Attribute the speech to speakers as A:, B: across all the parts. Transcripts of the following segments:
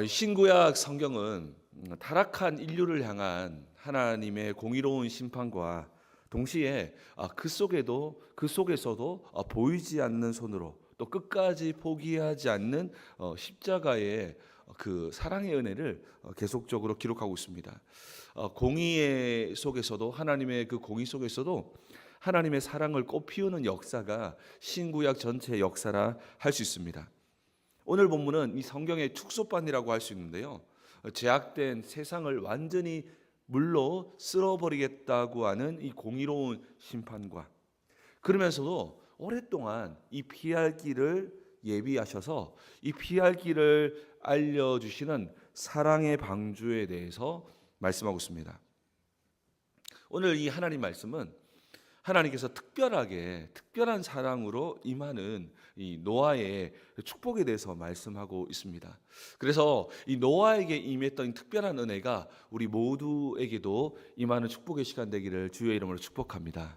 A: 신구약 성경은 타락한 인류를 향한 하나님의 공의로운 심판과 동시에 그 속에서도 보이지 않는 손으로 또 끝까지 포기하지 않는 십자가의 그 사랑의 은혜를 계속적으로 기록하고 있습니다. 공의 속에서도 하나님의 그 공의 속에서도 하나님의 사랑을 꽃피우는 역사가 신구약 전체의 역사라 할 수 있습니다. 오늘 본문은 이 성경의 축소판이라고 할 수 있는데요. 제약된 세상을 완전히 물로 쓸어버리겠다고 하는 이 공의로운 심판과 그러면서도 오랫동안 이 피할 길을 예비하셔서 이 피할 길을 알려주시는 사랑의 방주에 대해서 말씀하고 있습니다. 오늘 이 하나님 말씀은 하나님께서 특별한 사랑으로 임하는 이 노아의 축복에 대해서 말씀하고 있습니다. 그래서 이 노아에게 임했던 특별한 은혜가 우리 모두에게도 임하는 축복의 시간 되기를 주의 이름으로 축복합니다.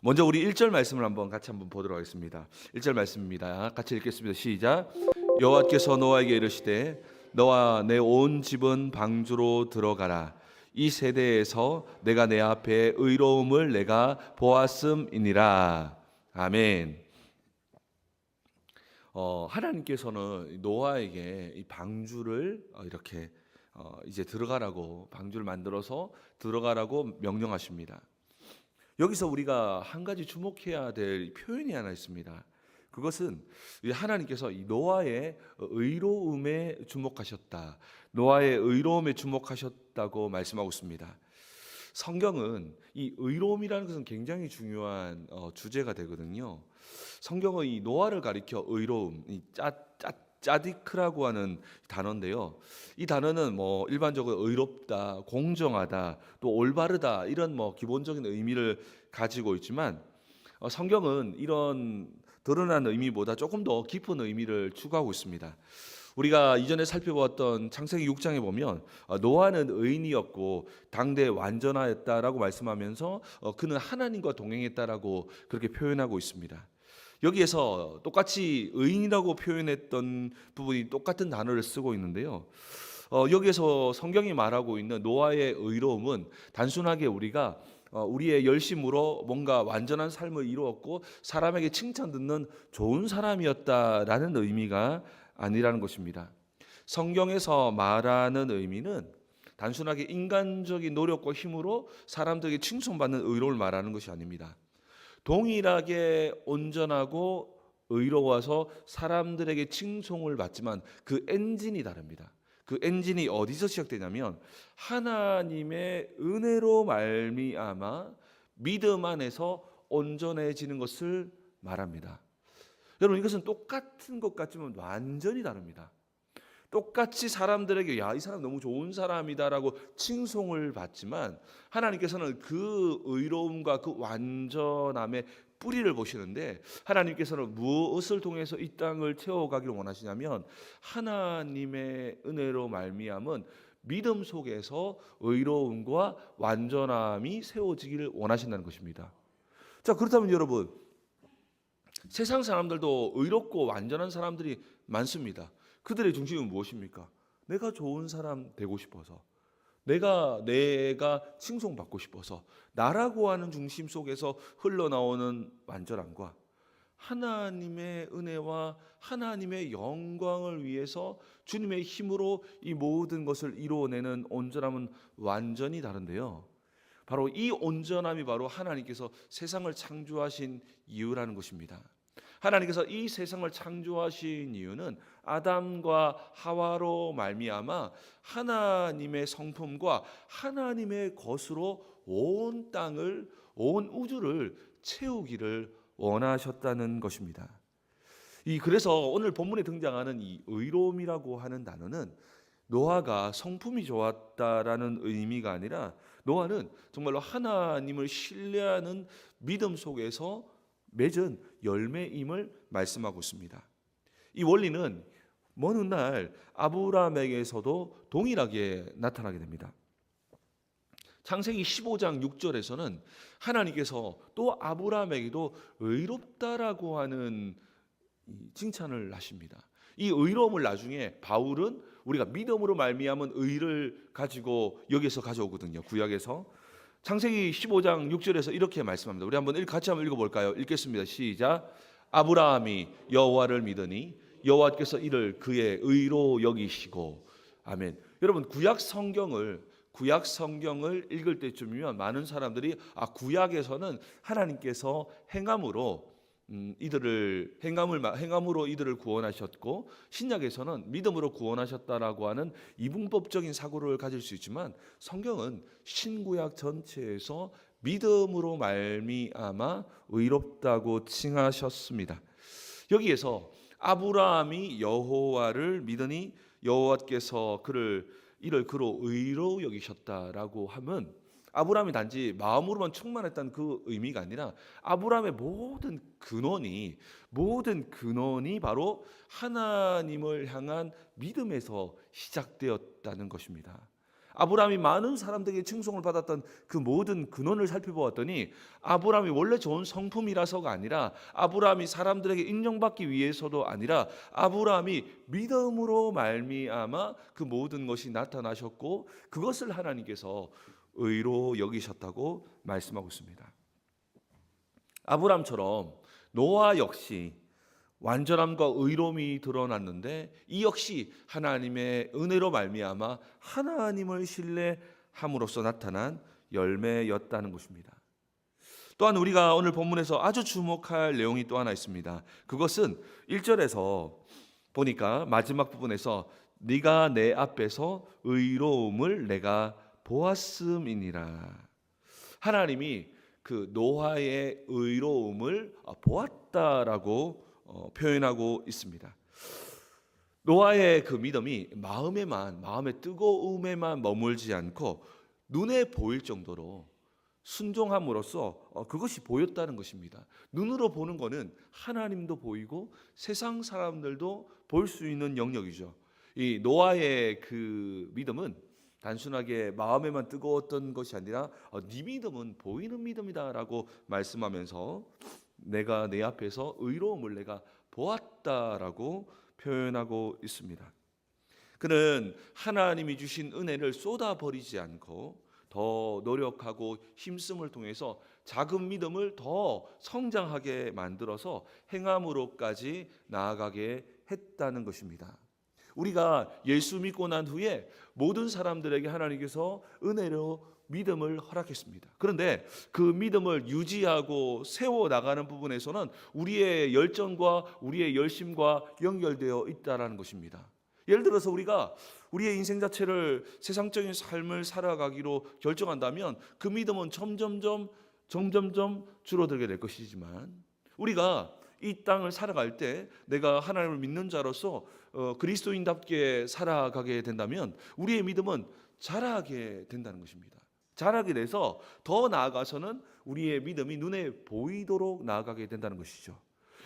A: 먼저 우리 1절 말씀을 같이 보도록 하겠습니다. 1절 말씀입니다. 같이 읽겠습니다. 시작. 여호와께서 노아에게 이르시되 너와 내 온 집은 방주로 들어가라. 이 세대에서 내가 내 앞에 의로움을 내가 보았음이니라. 아멘. 하나님께서는 노아에게 이 방주를 이렇게 이제 들어가라고 방주를 만들어서 들어가라고 명령하십니다. 여기서 우리가 한 가지 주목해야 될 표현이 하나 있습니다. 그것은 하나님께서 이 노아의 의로움에 주목하셨다. 노아의 의로움에 주목하셨다고 말씀하고 있습니다. 성경은 이 의로움이라는 것은 굉장히 중요한 주제가 되거든요. 성경은 이 노아를 가리켜 의로움, 이 짜디크라고 하는 단어인데요. 이 단어는 일반적으로 의롭다, 공정하다, 또 올바르다 이런 기본적인 의미를 가지고 있지만 성경은 이런 드러난 의미보다 조금 더 깊은 의미를 추구하고 있습니다. 우리가 이전에 살펴보았던 창세기 6장에 보면 노아는 의인이었고 당대에 완전하였다라고 말씀하면서 그는 하나님과 동행했다라고 그렇게 표현하고 있습니다. 여기에서 똑같이 의인이라고 표현했던 부분이 똑같은 단어를 쓰고 있는데요. 여기에서 성경이 말하고 있는 노아의 의로움은 단순하게 우리가 우리의 열심으로 뭔가 완전한 삶을 이루었고 사람에게 칭찬 듣는 좋은 사람이었다라는 의미가 아니라는 것입니다. 성경에서 말하는 의미는 단순하게 인간적인 노력과 힘으로 사람들에게 칭송받는 의로움을 말하는 것이 아닙니다. 동일하게 온전하고 의로워서 사람들에게 칭송을 받지만 그 엔진이 다릅니다. 그 엔진이 어디서 시작되냐면 하나님의 은혜로 말미암아 믿음 안에서 온전해지는 것을 말합니다. 여러분, 이것은 똑같은 것 같지만 완전히 다릅니다. 똑같이 사람들에게 야, 이 사람 너무 좋은 사람이다라고 칭송을 받지만 하나님께서는 그 의로움과 그 완전함의 뿌리를 보시는데 하나님께서는 무엇을 통해서 이 땅을 채워가기를 원하시냐면 하나님의 은혜로 말미암은 믿음 속에서 의로움과 완전함이 세워지기를 원하신다는 것입니다. 자, 그렇다면 여러분, 세상 사람들도 의롭고 완전한 사람들이 많습니다. 그들의 중심은 무엇입니까? 내가 좋은 사람 되고 싶어서, 내가 칭송받고 싶어서, 나라고 하는 중심 속에서 흘러나오는 완전함과 하나님의 은혜와 하나님의 영광을 위해서 주님의 힘으로 이 모든 것을 이루어내는 온전함은 완전히 다른데요. 바로 이 온전함이 바로 하나님께서 세상을 창조하신 이유라는 것입니다. 하나님께서 이 세상을 창조하신 이유는 아담과 하와로 말미암아 하나님의 성품과 하나님의 것으로 온 땅을, 온 우주를 채우기를 원하셨다는 것입니다. 그래서 오늘 본문에 등장하는 이 의로움이라고 하는 단어는 노아가 성품이 좋았다라는 의미가 아니라 노아는 정말로 하나님을 신뢰하는 믿음 속에서 맺은 열매임을 말씀하고 있습니다. 이 원리는 먼 훗날 아브라함에게서도 동일하게 나타나게 됩니다. 창세기 15장 6절에서는 하나님께서 또 아브라함에게도 의롭다라고 하는 칭찬을 하십니다. 이 의로움을 나중에 바울은 우리가 믿음으로 말미암은 의를 가지고 여기서 가져오거든요. 구약에서 창세기 15장 6절에서 이렇게 말씀합니다. 우리 한번 같이 한번 읽어볼까요? 읽겠습니다. 시작. 아브라함이 여호와를 믿으니 여호와께서 이를 그의 의로 여기시고. 아멘. 여러분 구약 성경을 읽을 때쯤이면 많은 사람들이 구약에서는 하나님께서 행함으로 이들을 구원하셨고 신약에서는 믿음으로 구원하셨다라고 하는 이분법적인 사고를 가질 수 있지만 성경은 신구약 전체에서 믿음으로 말미암아 의롭다고 칭하셨습니다. 여기에서 아브라함이 여호와를 믿으니 여호와께서 이를 그로 의로 여기셨다라고 하면 아브라함이 단지 마음으로만 충만했다는 그 의미가 아니라 아브라함의 모든 근원이 바로 하나님을 향한 믿음에서 시작되었다는 것입니다. 아브라함이 많은 사람들에게 칭송을 받았던 그 모든 근원을 살펴보았더니 아브라함이 원래 좋은 성품이라서가 아니라 아브라함이 사람들에게 인정받기 위해서도 아니라 아브라함이 믿음으로 말미암아 그 모든 것이 나타나셨고 그것을 하나님께서 의로 여기셨다고 말씀하고 있습니다. 아브라함처럼 노아 역시 완전함과 의로움이 드러났는데 이 역시 하나님의 은혜로 말미암아 하나님을 신뢰함으로써 나타난 열매였다는 것입니다. 또한 우리가 오늘 본문에서 아주 주목할 내용이 또 하나 있습니다. 그것은 1절에서 보니까 마지막 부분에서 네가 내 앞에서 의로움을 내가 보았음이니라. 하나님이 그 노아의 의로움을 보았다라고 표현하고 있습니다. 노아의 그 믿음이 마음의 뜨거움에만 머물지 않고 눈에 보일 정도로 순종함으로써 그것이 보였다는 것입니다. 눈으로 보는 것은 하나님도 보이고 세상 사람들도 볼 수 있는 영역이죠. 이 노아의 그 믿음은 단순하게 마음에만 뜨거웠던 것이 아니라 네 믿음은 보이는 믿음이다라고 말씀하면서 내가 내 앞에서 의로움을 내가 보았다라고 표현하고 있습니다. 그는 하나님이 주신 은혜를 쏟아버리지 않고 더 노력하고 힘씀을 통해서 작은 믿음을 더 성장하게 만들어서 행함으로까지 나아가게 했다는 것입니다. 우리가 예수 믿고 난 후에 모든 사람들에게 하나님께서 은혜로 믿음을 허락했습니다. 그런데 그 믿음을 유지하고 세워나가는 부분에서는 우리의 열정과 우리의 열심과 연결되어 있다는 것입니다. 예를 들어서 우리가 우리의 인생 자체를 세상적인 삶을 살아가기로 결정한다면 그 믿음은 점점점 줄어들게 될 것이지만 우리가 이 땅을 살아갈 때 내가 하나님을 믿는 자로서 그리스도인답게 살아가게 된다면 우리의 믿음은 자라게 된다는 것입니다. 자라게 돼서 더 나아가서는 우리의 믿음이 눈에 보이도록 나아가게 된다는 것이죠.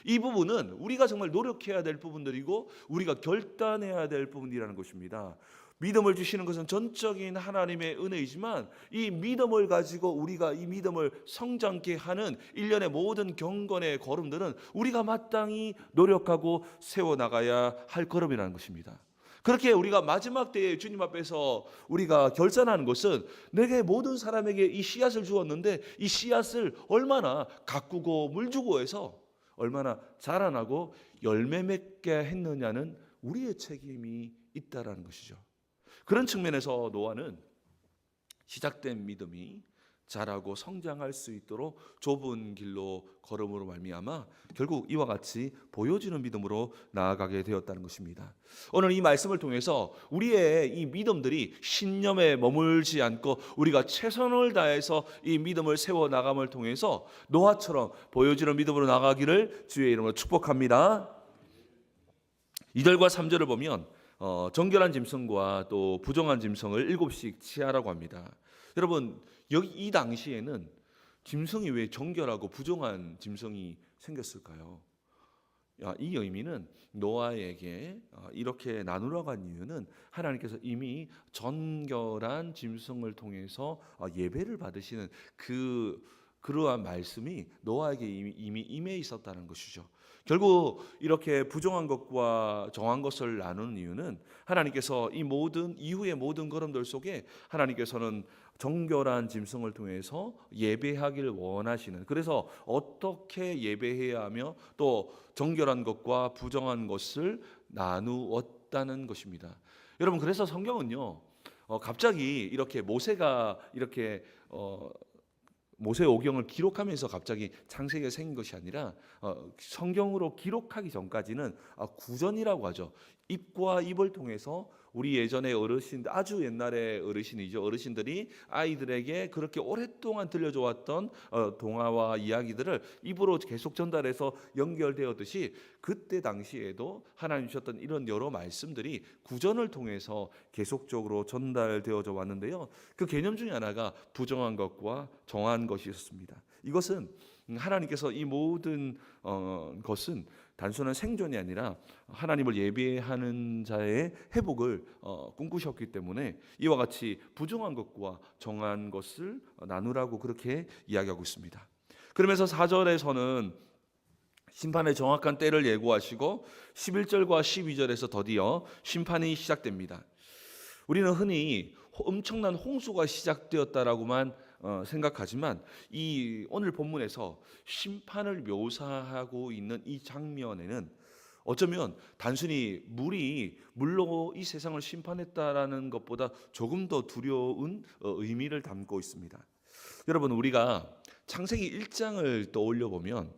A: 이 부분은 우리가 정말 노력해야 될 부분들이고 우리가 결단해야 될 부분이라는 것입니다. 믿음을 주시는 것은 전적인 하나님의 은혜이지만 이 믿음을 가지고 우리가 이 믿음을 성장케 하는 일련의 모든 경건의 걸음들은 우리가 마땅히 노력하고 세워나가야 할 걸음이라는 것입니다. 그렇게 우리가 마지막 때에 주님 앞에서 우리가 결산하는 것은 내게 모든 사람에게 이 씨앗을 주었는데 이 씨앗을 얼마나 가꾸고 물 주고 해서 얼마나 자라나고 열매 맺게 했느냐는 우리의 책임이 있다라는 것이죠. 그런 측면에서 노아는 시작된 믿음이 자라고 성장할 수 있도록 좁은 길로 걸음으로 말미암아 결국 이와 같이 보여지는 믿음으로 나아가게 되었다는 것입니다. 오늘 이 말씀을 통해서 우리의 이 믿음들이 신념에 머물지 않고 우리가 최선을 다해서 이 믿음을 세워나감을 통해서 노아처럼 보여지는 믿음으로 나가기를 주의 이름으로 축복합니다. 2절과 3절을 보면 정결한 짐승과 또 부정한 짐승을 7씩 치하라고 합니다. 여러분 여기 이 당시에는 짐승이 왜 정결하고 부정한 짐승이 생겼을까요? 이 의미는 노아에게 이렇게 나누라고 한 이유는 하나님께서 이미 정결한 짐승을 통해서 예배를 받으시는 그 그러한 말씀이 노아에게 이미 임해 있었다는 것이죠. 결국 이렇게 부정한 것과 정한 것을 나누는 이유는 하나님께서 이 모든 이후의 모든 걸음들 속에 하나님께서는 정결한 짐승을 통해서 예배하기를 원하시는, 그래서 어떻게 예배해야 하며 또 정결한 것과 부정한 것을 나누었다는 것입니다. 여러분, 그래서 성경은요, 갑자기 이렇게 모세가 이렇게 모세 오경을 기록하면서 갑자기 창세기가 생긴 것이 아니라 성경으로 기록하기 전까지는 구전이라고 하죠. 입과 입을 통해서 우리 예전의 어르신들, 아주 옛날의 어르신이죠. 어르신들이 아이들에게 그렇게 오랫동안 들려줘 왔던 동화와 이야기들을 입으로 계속 전달해서 연결되었듯이 그때 당시에도 하나님 주셨던 이런 여러 말씀들이 구전을 통해서 계속적으로 전달되어져 왔는데요. 그 개념 중에 하나가 부정한 것과 정한 것이 있었습니다. 이것은 하나님께서 이 모든 것은 단순한 생존이 아니라 하나님을 예배하는 자의 회복을 꿈꾸셨기 때문에 이와 같이 부정한 것과 정한 것을 나누라고 그렇게 이야기하고 있습니다. 그러면서 4절에서는 심판의 정확한 때를 예고하시고 11절과 12절에서 더디어 심판이 시작됩니다. 우리는 흔히 엄청난 홍수가 시작되었다라고만 생각하지만 이 오늘 본문에서 심판을 묘사하고 있는 이 장면에는 어쩌면 단순히 물로 이 세상을 심판했다라는 것보다 조금 더 두려운 의미를 담고 있습니다. 여러분, 우리가 창세기 1장을 떠올려 보면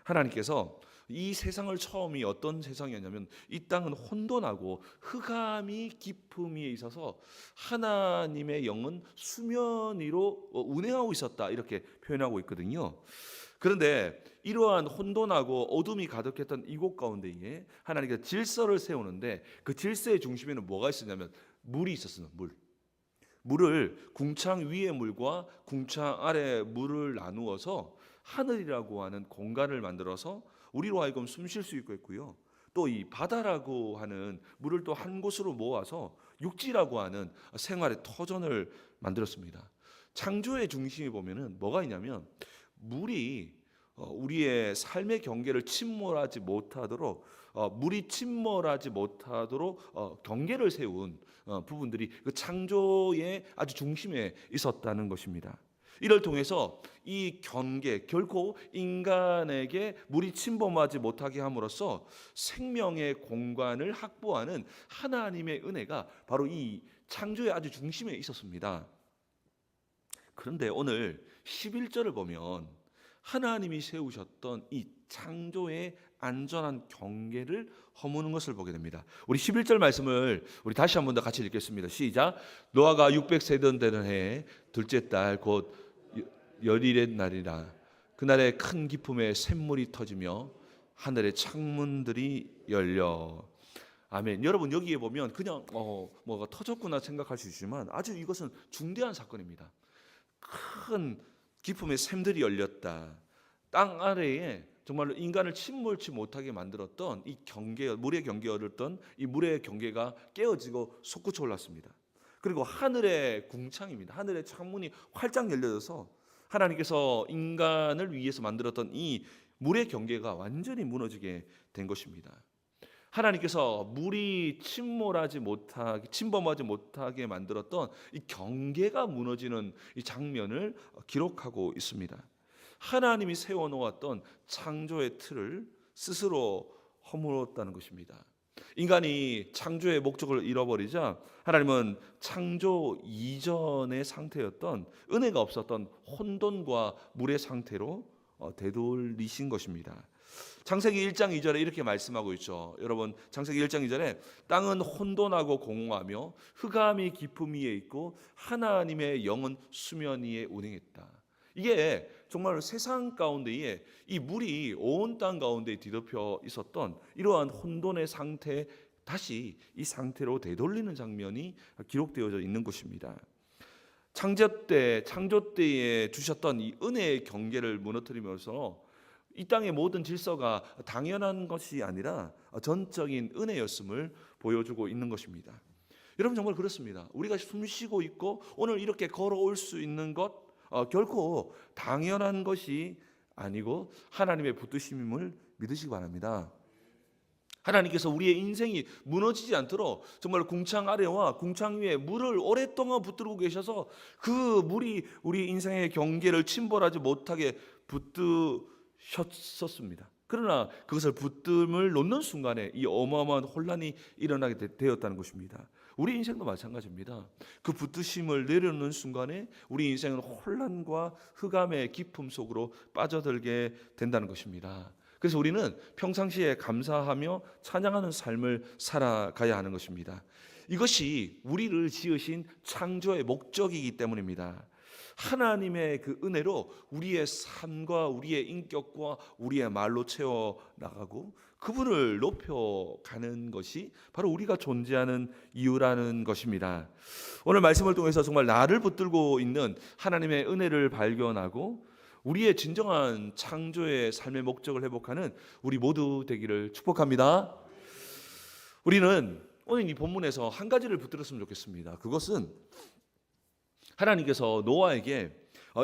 A: 하나님께서 이 세상을 처음이 어떤 세상이었냐면 이 땅은 혼돈하고 흑암이 깊음 위에 있어서 하나님의 영은 수면 위로 운행하고 있었다, 이렇게 표현하고 있거든요. 그런데 이러한 혼돈하고 어둠이 가득했던 이곳 가운데에 하나님께서 질서를 세우는데 그 질서의 중심에는 뭐가 있었냐면 물이 있었어요. 물을 궁창 위의 물과 궁창 아래의 물을 나누어서 하늘이라고 하는 공간을 만들어서 우리로 하여금 숨 쉴 수 있고요. 또 이 바다라고 하는 물을 또 한 곳으로 모아서 육지라고 하는 생활의 터전을 만들었습니다. 창조의 중심에 보면은 뭐가 있냐면 물이 우리의 삶의 경계를 침몰하지 못하도록 물이 침몰하지 못하도록 경계를 세운 부분들이 그 창조의 아주 중심에 있었다는 것입니다. 이를 통해서 이 경계, 결코 인간에게 물이 침범하지 못하게 함으로써 생명의 공간을 확보하는 하나님의 은혜가 바로 이 창조의 아주 중심에 있었습니다. 그런데 오늘 11절을 보면 하나님이 세우셨던 이 창조의 안전한 경계를 허무는 것을 보게 됩니다. 우리 11절 말씀을 우리 다시 한 번 더 같이 읽겠습니다. 시작. 노아가 600세던 되는 해에 둘째 달 곧 열일의 날이라. 그날에 큰 기쁨에 샘물이 터지며 하늘의 창문들이 열려. 아멘. 여러분, 여기에 보면 그냥 뭐가 터졌구나 생각할 수 있지만 아주 이것은 중대한 사건입니다. 큰 기쁨의 샘들이 열렸다. 땅 아래에 정말로 인간을 침몰치 못하게 만들었던 이 경계, 물의 경계였던 이 물의 경계가 깨어지고 솟구쳐 올랐습니다. 그리고 하늘의 궁창입니다. 하늘의 창문이 활짝 열려져서 하나님께서 인간을 위해서 만들었던 이 물의 경계가 완전히 무너지게 된 것입니다. 하나님께서 물이 침범하지 못하게 만들었던 이 경계가 무너지는 이 장면을 기록하고 있습니다. 하나님이 세워놓았던 창조의 틀을 스스로 허물었다는 것입니다. 인간이 창조의 목적을 잃어버리자 하나님은 창조 이전의 상태였던 은혜가 없었던 혼돈과 물의 상태로 되돌리신 것입니다. 창세기 1장 2절에 이렇게 말씀하고 있죠. 여러분, 창세기 1장 2절에 땅은 혼돈하고 공허하며 흑암이 깊음 위에 있고 하나님의 영은 수면 위에 운행했다. 이게 정말 세상 가운데에 이 물이 온 땅 가운데 뒤덮여 있었던 이러한 혼돈의 상태, 다시 이 상태로 되돌리는 장면이 기록되어져 있는 것입니다. 창조 때에 주셨던 이 은혜의 경계를 무너뜨리면서 이 땅의 모든 질서가 당연한 것이 아니라 전적인 은혜였음을 보여주고 있는 것입니다. 여러분, 정말 그렇습니다. 우리가 숨 쉬고 있고 오늘 이렇게 걸어올 수 있는 것, 결코 당연한 것이 아니고 하나님의 붙드심임을 믿으시기 바랍니다. 하나님께서 우리의 인생이 무너지지 않도록 정말 궁창 아래와 궁창 위에 물을 오랫동안 붙들고 계셔서 그 물이 우리 인생의 경계를 침범하지 못하게 붙드셨었습니다. 그러나 그것을 붙듦을 놓는 순간에 이 어마어마한 혼란이 일어나게 되었다는 것입니다. 우리 인생도 마찬가지입니다. 그 붙드심을 내려놓는 순간에 우리 인생은 혼란과 흑암의 깊음 속으로 빠져들게 된다는 것입니다. 그래서 우리는 평상시에 감사하며 찬양하는 삶을 살아가야 하는 것입니다. 이것이 우리를 지으신 창조의 목적이기 때문입니다. 하나님의 그 은혜로 우리의 삶과 우리의 인격과 우리의 말로 채워 나가고 그분을 높여가는 것이 바로 우리가 존재하는 이유라는 것입니다. 오늘 말씀을 통해서 정말 나를 붙들고 있는 하나님의 은혜를 발견하고 우리의 진정한 창조의 삶의 목적을 회복하는 우리 모두 되기를 축복합니다. 우리는 오늘 이 본문에서 한 가지를 붙들었으면 좋겠습니다. 그것은 하나님께서 노아에게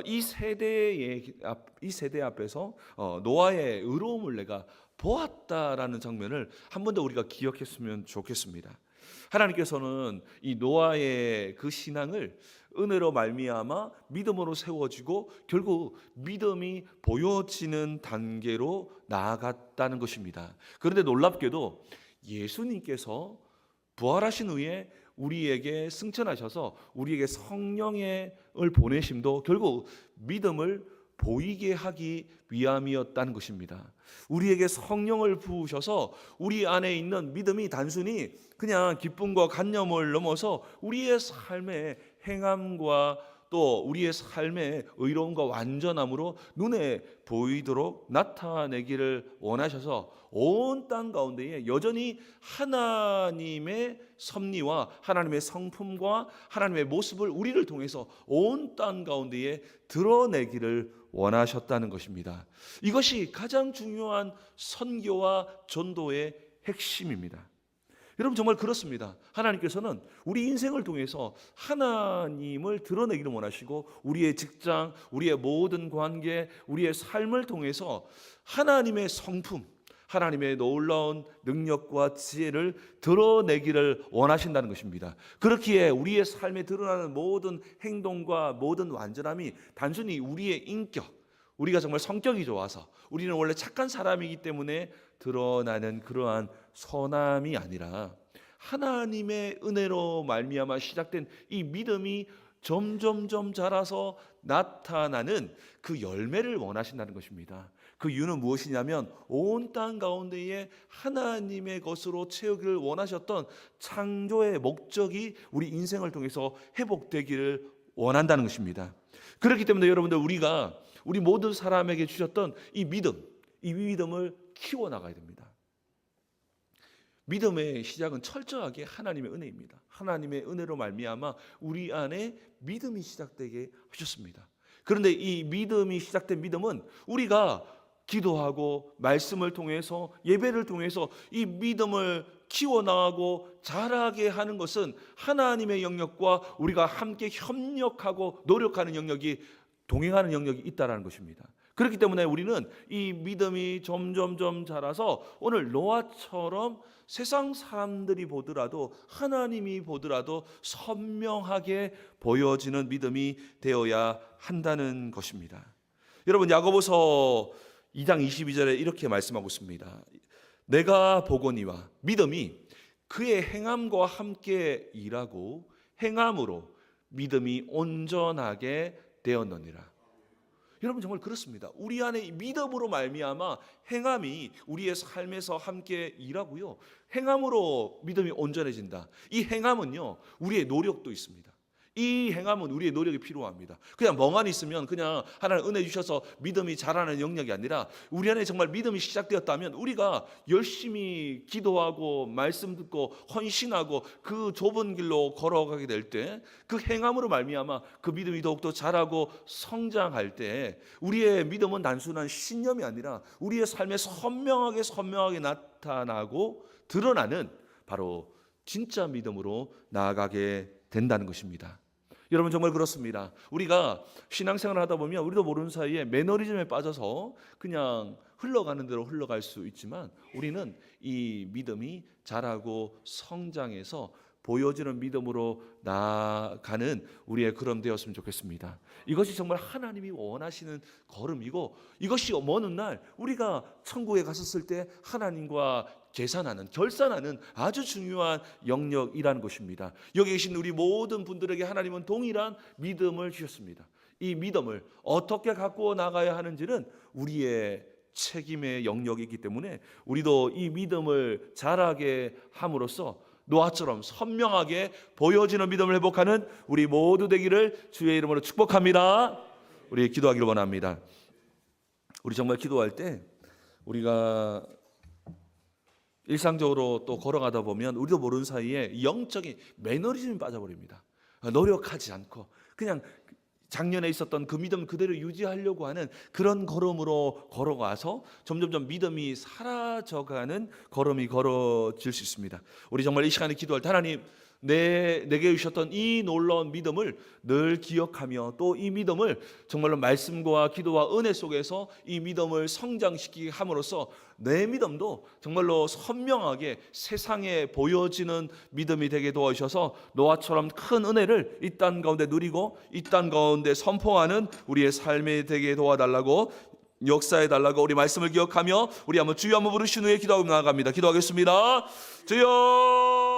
A: 이 세대 앞에서 노아의 의로움을 내가 보았다라는 장면을 한 번 더 우리가 기억했으면 좋겠습니다. 하나님께서는 이 노아의 그 신앙을 은혜로 말미암아 믿음으로 세워지고 결국 믿음이 보여지는 단계로 나아갔다는 것입니다. 그런데 놀랍게도 예수님께서 부활하신 후에 우리에게 승천하셔서 우리에게 성령을 보내심도 결국 믿음을 보이게 하기 위함이었다는 것입니다. 우리에게 성령을 부으셔서 우리 안에 있는 믿음이 단순히 그냥 기쁨과 간념을 넘어서 우리의 삶의 행함과 또 우리의 삶의 의로움과 완전함으로 눈에 보이도록 나타내기를 원하셔서 온 땅 가운데에 여전히 하나님의 섭리와 하나님의 성품과 하나님의 모습을 우리를 통해서 온 땅 가운데에 드러내기를 원하셨다는 것입니다. 이것이 가장 중요한 선교와 전도의 핵심입니다. 여러분 정말 그렇습니다. 하나님께서는 우리 인생을 통해서 하나님을 드러내기를 원하시고 우리의 직장, 우리의 모든 관계, 우리의 삶을 통해서 하나님의 성품, 하나님의 놀라운 능력과 지혜를 드러내기를 원하신다는 것입니다. 그렇기에 우리의 삶에 드러나는 모든 행동과 모든 완전함이 단순히 우리의 인격, 우리가 정말 성격이 좋아서 우리는 원래 착한 사람이기 때문에 드러나는 그러한 선함이 아니라 하나님의 은혜로 말미암아 시작된 이 믿음이 점점점 자라서 나타나는 그 열매를 원하신다는 것입니다. 그 이유는 무엇이냐면 온 땅 가운데에 하나님의 것으로 채우기를 원하셨던 창조의 목적이 우리 인생을 통해서 회복되기를 원한다는 것입니다. 그렇기 때문에 여러분들 우리 모든 사람에게 주셨던 이 믿음을 키워나가야 됩니다. 믿음의 시작은 철저하게 하나님의 은혜입니다. 하나님의 은혜로 말미암아 우리 안에 믿음이 시작되게 하셨습니다. 그런데 이 믿음이 시작된 믿음은 우리가 기도하고 말씀을 통해서 예배를 통해서 이 믿음을 키워나가고 자라게 하는 것은 하나님의 영역과 우리가 함께 협력하고 노력하는 영역이 동행하는 영역이 있다는 것입니다. 그렇기 때문에 우리는 이 믿음이 점점점 자라서 오늘 노아처럼 세상 사람들이 보더라도 하나님이 보더라도 선명하게 보여지는 믿음이 되어야 한다는 것입니다. 여러분 야고보서 2장 22절에 이렇게 말씀하고 있습니다. 내가 보거니와 믿음이 그의 행함과 함께 일하고 행함으로 믿음이 온전하게 되었느니라. 여러분 정말 그렇습니다. 우리 안에 믿음으로 말미암아 행함이 우리의 삶에서 함께 일하고요. 행함으로 믿음이 온전해진다. 이 행함은요, 우리의 노력도 있습니다. 이 행함은 우리의 노력이 필요합니다. 그냥 멍하니 있으면 그냥 하나님 은혜 주셔서 믿음이 자라는 영역이 아니라 우리 안에 정말 믿음이 시작되었다면 우리가 열심히 기도하고 말씀 듣고 헌신하고 그 좁은 길로 걸어가게 될 때 그 행함으로 말미암아 그 믿음이 더욱더 자라고 성장할 때 우리의 믿음은 단순한 신념이 아니라 우리의 삶에 선명하게 나타나고 드러나는 바로 진짜 믿음으로 나아가게 된다는 것입니다. 여러분 정말 그렇습니다. 우리가 신앙생활을 하다 보면 우리도 모르는 사이에 매너리즘에 빠져서 그냥 흘러가는 대로 흘러갈 수 있지만 우리는 이 믿음이 자라고 성장해서 보여지는 믿음으로 나아가는 우리의 걸음 되었으면 좋겠습니다. 이것이 정말 하나님이 원하시는 걸음이고 이것이 먼 훗날 우리가 천국에 갔었을 때 하나님과 결산하는 아주 중요한 영역이라는 것입니다. 여기 계신 우리 모든 분들에게 하나님은 동일한 믿음을 주셨습니다. 이 믿음을 어떻게 갖고 나가야 하는지는 우리의 책임의 영역이기 때문에 우리도 이 믿음을 자라게 함으로써 노아처럼 선명하게 보여지는 믿음을 회복하는 우리 모두 되기를 주의 이름으로 축복합니다. 우리 기도하기를 원합니다. 우리 정말 기도할 때 우리가 일상적으로 또 걸어가다 보면 우리도 모르는 사이에 영적인 매너리즘에 빠져버립니다. 노력하지 않고 그냥 작년에 있었던 그 믿음 그대로 유지하려고 하는 그런 걸음으로 걸어가서 점점점 믿음이 사라져가는 걸음이 걸어질 수 있습니다. 우리 정말 이 시간에 기도할 때 하나님 내게 주셨던 이 놀라운 믿음을 늘 기억하며 또 이 믿음을 정말로 말씀과 기도와 은혜 속에서 이 믿음을 성장시키게 함으로써 내 믿음도 정말로 선명하게 세상에 보여지는 믿음이 되게 도와주셔서 노아처럼 큰 은혜를 이 땅 가운데 누리고 이 땅 가운데 선포하는 우리의 삶이 되게 도와달라고 역사해 달라고 우리 말씀을 기억하며 우리 한번 주여 한번 부르신 후에 기도하고 나아갑니다. 기도하겠습니다. 주여